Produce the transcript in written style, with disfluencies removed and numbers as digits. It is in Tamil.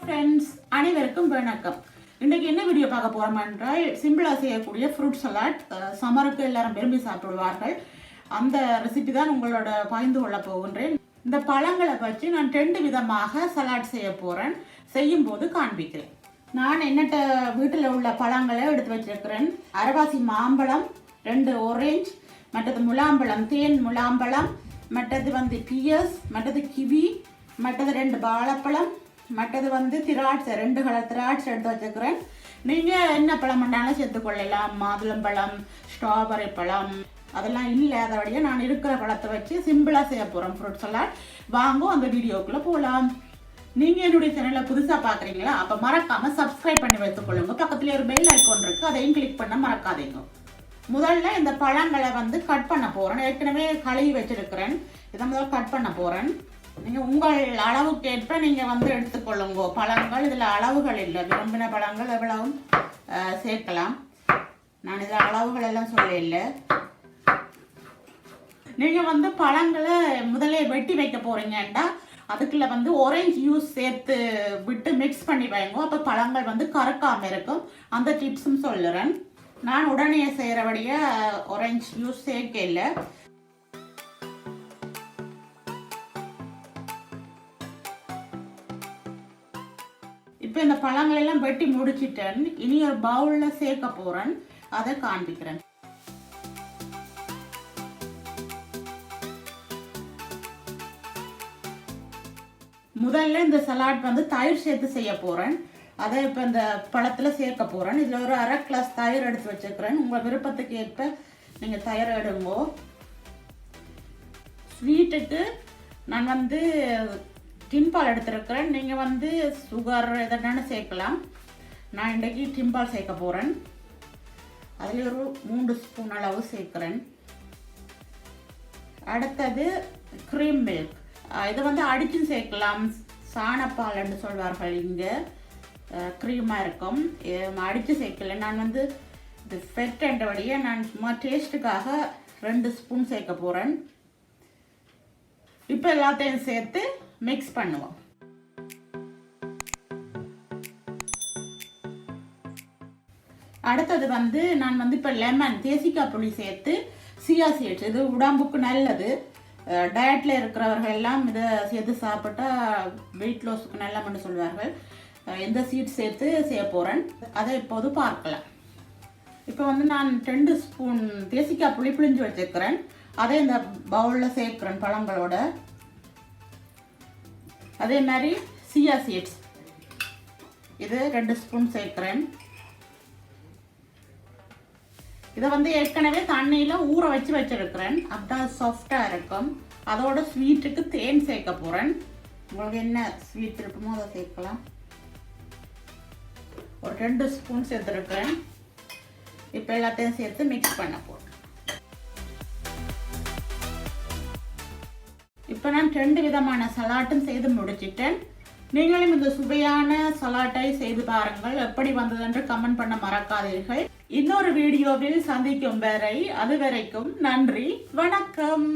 ஃப்ரெண்ட்ஸ், அனைவருக்கும் வணக்கம். இன்றைக்கு என்ன வீடியோ பார்க்க போகிறோம் என்றால், சிம்பிளாக செய்யக்கூடிய ஃப்ரூட் சலாட். சம்மருக்கு எல்லாரும் விரும்பி சாப்பிடுவார்கள். அந்த ரெசிபி தான் உங்களோட பகிர்ந்து கொள்ள போகின்றேன். இந்த பழங்களை வச்சு நான் 2 விதமாக சலாட் செய்ய போகிறேன். செய்யும் போது காண்பிக்கிறேன். நான் என்னட்ட வீட்டில் உள்ள பழங்களை எடுத்து வச்சிருக்கிறேன். அரைவாசி மாம்பழம், 2 ஆரஞ்சு, மற்றது முலாம்பழம், தேன் முலாம்பழம், மற்றது பியர்ஸ், மற்றது கிவி, மற்றது 2 வாழைப்பழம், மற்றது திராட்சை, 2 கலர் திராட்சை எடுத்து வச்சுக்கிறேன். நீங்கள் என்ன பழம் பண்ணாலும் சேர்த்துக்கொள்ளலாம். மாதுளம்பழம், ஸ்ட்ராபெரி பழம் அதெல்லாம் இல்லாதபடியே நான் இருக்கிற பழத்தை வச்சு சிம்பிளாக செய்ய போகிறோம் ஃப்ரூட் சலாட். வாங்க அந்த வீடியோக்குள்ளே போகலாம். நீங்கள் என்னுடைய சேனலை புதுசாக பார்க்குறீங்களா? அப்போ மறக்காமல் சப்ஸ்கிரைப் பண்ணி வைத்துக்கொள்ளுங்க. பக்கத்துலேயே ஒரு பெல் ஐக்கான் இருக்குது, அதையும் கிளிக் பண்ண மறக்காதீங்க. முதல்ல இந்த பழங்களை கட் பண்ண போகிறேன். ஏற்கனவே கழுவி வச்சிருக்கிறேன். இதை முதல்ல கட் பண்ண போகிறேன். நீங்கள் உங்கள் அளவுக்கு ஏற்ப நீங்கள் எடுத்துக்கொள்ளுங்க. பழங்கள் இதில் அளவுகள் இல்லை. விரும்பின பழங்கள் எவ்வளவும் சேர்க்கலாம். நான் இதில் அளவுகள் எல்லாம் சொல்ல இல்லை. நீங்கள் பழங்களை முதலே வெட்டி வைக்க போகிறீங்கன்னா அதுக்குள்ள ஆரஞ்சு ஜூஸ் சேர்த்து விட்டு மிக்ஸ் பண்ணி வைங்க. அப்போ பழங்கள் கறக்காமல் இருக்கும். அந்த டிப்ஸும் சொல்லுறேன். நான் உடனே செய்கிறபடியே ஆரஞ்சு ஜூஸ் சேர்க்க இல்லை. இப்போ இந்த பழங்கள் எல்லாம் வெட்டி முடிச்சிட்டேன். இனி ஒரு பவுலில் சேர்க்க போகிறேன். அதை காண்பிக்கிறேன். முதல்ல இந்த சலாட் தயிர் சேர்த்து செய்ய போகிறேன். அதை இப்போ இந்த பழத்தில் சேர்க்க போகிறேன். இதில் ஒரு 1/2 கிளாஸ் தயிர் எடுத்து வச்சுக்கிறேன். உங்கள் விருப்பத்துக்கு ஏற்ப நீங்கள் தயிர் எடுங்கோ. ஸ்வீட்டுக்கு நான் டின்பால் எடுத்துருக்கிறேன். நீங்கள் சுகர் எதனால சேர்க்கலாம். நான் இன்றைக்கி டின்பால் சேர்க்க போகிறேன். அதில் ஒரு 3 ஸ்பூன் அளவு சேர்க்குறேன். அடுத்தது க்ரீம் மில்க். இதை அடிச்சும் சேர்க்கலாம். சாணப்பால் என்று சொல்வார்கள். இங்கே க்ரீமாக இருக்கும். அடித்து சேர்க்கல. நான் இது ஃபெட் என்றபடியே நான் சும்மா டேஸ்ட்டுக்காக 2 ஸ்பூன் சேர்க்க போகிறேன். இப்போ எல்லாத்தையும் சேர்த்து மிக்ஸ் பண்ணுவோம். அடுத்தது நான் இப்போ லெமன், தேசிக்காய் புளி சேர்த்து சியா சீட்ஸ், இது உடம்புக்கு நல்லது. டயட்டில் இருக்கிறவர்கள் எல்லாம் இதை சேர்த்து சாப்பிட்டா வெயிட் லாஸுக்கு நல்லம்னு சொல்வார்கள். எந்த சீட் சேர்த்து செய்ய போகிறேன் அதை இப்போது பார்க்கலாம். இப்போ நான் 2 ஸ்பூன் தேசிக்காய் புளி பிழிஞ்சு வச்சுக்கிறேன். அதை இந்த பவுலில் சேர்க்குறேன் பழங்களோட. அதே மாதிரி சியா சீட்ஸ் இது 2 ஸ்பூன் சேர்க்குறேன். இதை ஏற்கனவே தண்ணியில் ஊற வச்சிருக்கிறேன். அப்பதான் சாஃப்டாக இருக்கும். அதோட ஸ்வீட்டுக்கு தேன் சேர்க்க போகிறேன். உங்களுக்கு என்ன ஸ்வீட் இருக்குமோ அதை சேர்க்கலாம். ஒரு 2 ஸ்பூன் சேர்த்துருக்கிறேன். இப்போ எல்லாத்தையும் சேர்த்து மிக்ஸ் பண்ண போகிறேன். இப்போ நான் 2 விதமான சலாட்டும் செய்து முடிச்சிட்டேன். நீங்களும் இந்த சுவையான சலாட்டை செய்து பாருங்கள். எப்படி வந்தது என்று கமெண்ட் பண்ண மறக்காதீர்கள். இன்னொரு வீடியோவில் சந்திக்கும் வரை, அதுவரைக்கும் நன்றி, வணக்கம்.